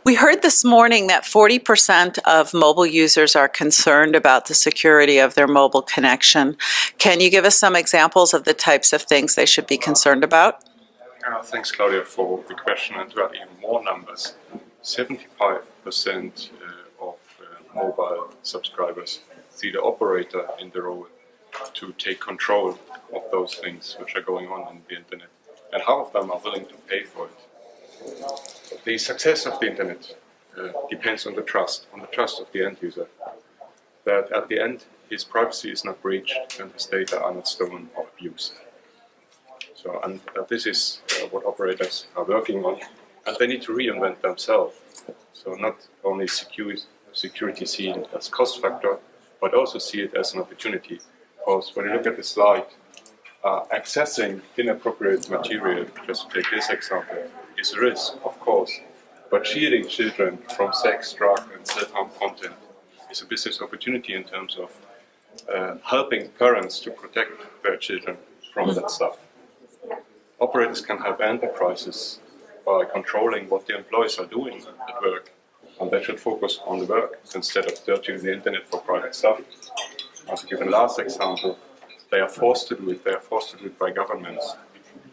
We heard this morning that 40% of mobile users are concerned about the security of their mobile connection. Can you give us some examples of the types of things they should be concerned about? Thanks, Claudia, for the question, and to add even more numbers. 75% of mobile subscribers see the operator in the role to take control of those things which are going on the internet. And half of them are willing to pay for it. The success of the internet depends on the trust of the end user. That at the end, his privacy is not breached and his data are not stolen or abused. So, and this is what operators are working on, and they need to reinvent themselves. So not only security seen as cost factor, but also see it as an opportunity. Because when you look at the slide, accessing inappropriate material, just to take this example, is a risk, of course. But shielding children from sex, drug, and self-harm content is a business opportunity in terms of helping parents to protect their children from that stuff. Operators can help enterprises by controlling what the employees are doing at work, and they should focus on the work instead of searching the internet for private stuff. And to give a last example, they are forced to do it. They are forced to do it by governments,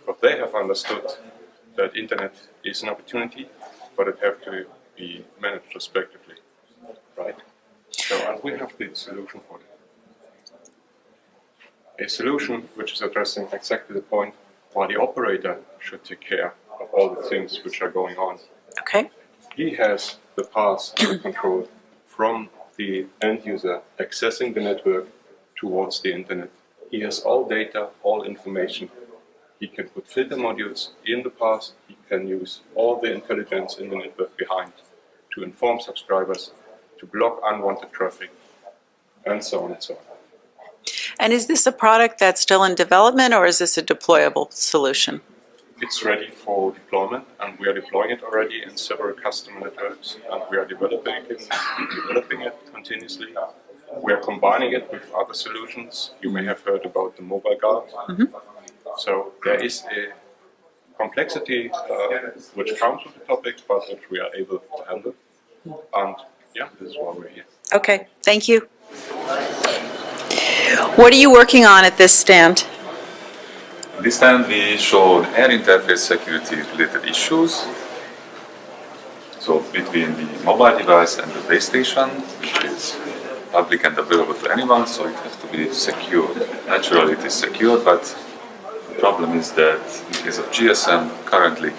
but they have understood that internet is an opportunity, but it has to be managed respectively, right? So, and we have the solution for it. A solution which is addressing exactly the point why the operator should take care of all the things which are going on. Okay. He has the path and the control from the end user accessing the network towards the internet. He has all data, all information. He can put filter modules in the path. He can use all the intelligence in the network behind to inform subscribers, to block unwanted traffic, and so on and so on. And is this a product that's still in development, or is this a deployable solution? It's ready for deployment, and we are deploying it already in several customer networks, and we are developing it continuously. We are combining it with other solutions. You may have heard about the mobile guard. Mm-hmm. So there is a complexity which comes with the topic, but which we are able to handle. And yeah, this is why we're here. Okay, thank you. What are you working on at this stand? This time we showed air interface security related issues. So between the mobile device and the base station, which is public and available to anyone, so it has to be secure. Naturally it is secure, but the problem is that in case of GSM, currently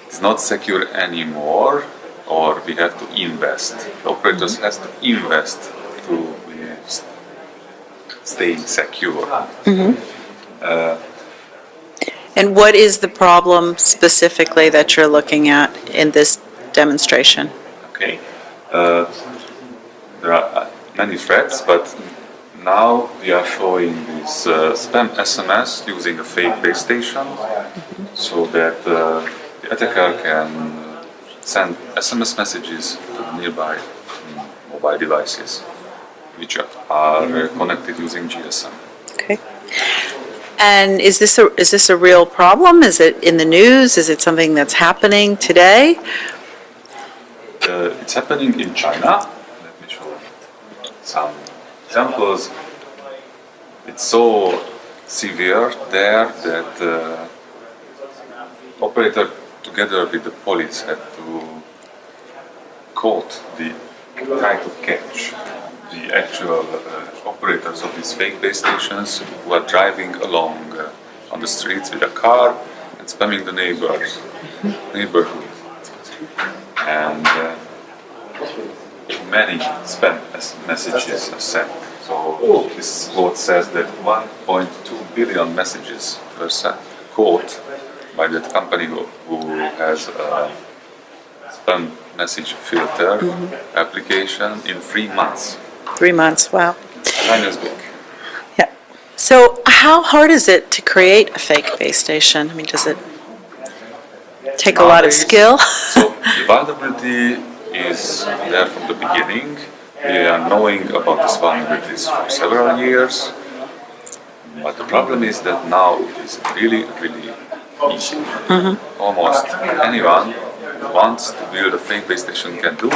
it's not secure anymore, or we have to invest. The operators has to invest to staying secure. Mm-hmm. And what is the problem specifically that you're looking at in this demonstration? Okay. There are many threats, but now we are showing this spam SMS using a fake base station, mm-hmm. so that the attacker can send SMS messages to nearby mobile devices, which are connected using GSM. Okay. And is this a real problem? Is it in the news? Is it something that's happening today? It's happening in China. Let me show some examples. It's so severe there that the operator, together with the police, had to try to catch the actual operators of these fake base stations who are driving along on the streets with a car and spamming the neighborhood. And many spam messages are sent. So this quote says that 1.2 billion messages were sent, caught by that company who has a spam message filter mm-hmm. application in 3 months. 3 months, wow. China's big. Yeah. So how hard is it to create a fake base station? I mean, does it take a lot of skill? So the vulnerability is there from the beginning. We are knowing about these vulnerabilities for several years. But the problem is that now it is really, really easy. Mm-hmm. Almost anyone wants to build a fake base station can do.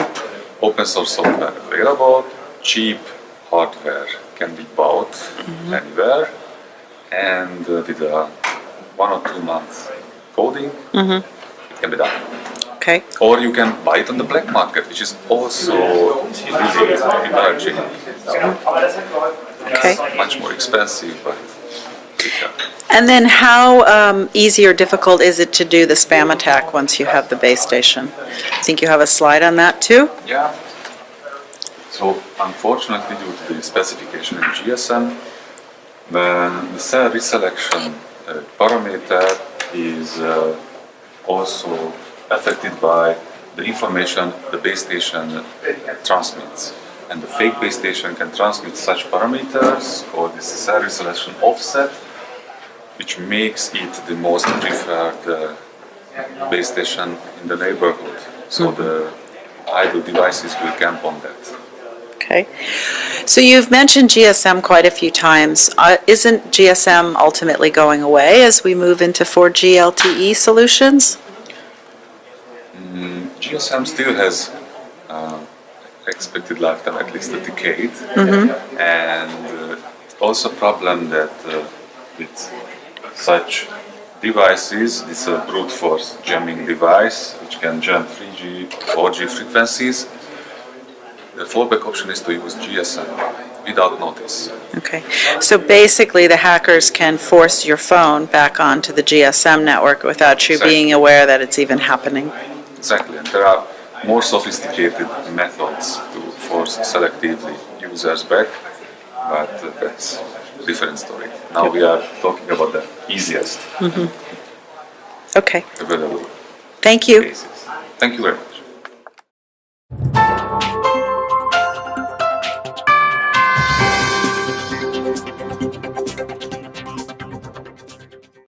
Open source software available, cheap hardware can be bought anywhere, and with a 1 or 2 month coding, it can be done. Okay. Or you can buy it on the black market, which is also really emerging. Okay. It's much more expensive, but it can. And then how easy or difficult is it to do the spam attack once you have the base station? I think you have a slide on that too? Yeah. So unfortunately, due to the specification in GSM, the cell reselection parameter is also affected by the information the base station transmits. And the fake base station can transmit such parameters called the cell reselection offset, which makes it the most preferred base station in the neighborhood. So the idle devices will camp on that. Okay. So you've mentioned GSM quite a few times. Isn't GSM ultimately going away as we move into 4G LTE solutions? GSM still has expected lifetime at least a decade, and also a problem that with such devices, this brute force jamming device, which can jam 3G, 4G frequencies, the fallback option is to use GSM without notice. Okay. So basically the hackers can force your phone back onto the GSM network without you being aware that it's even happening. Exactly, and there are more sophisticated methods to force selectively users back, but that's a different story. Now we are talking about the easiest Okay. available Thank you. cases. Thank you very much.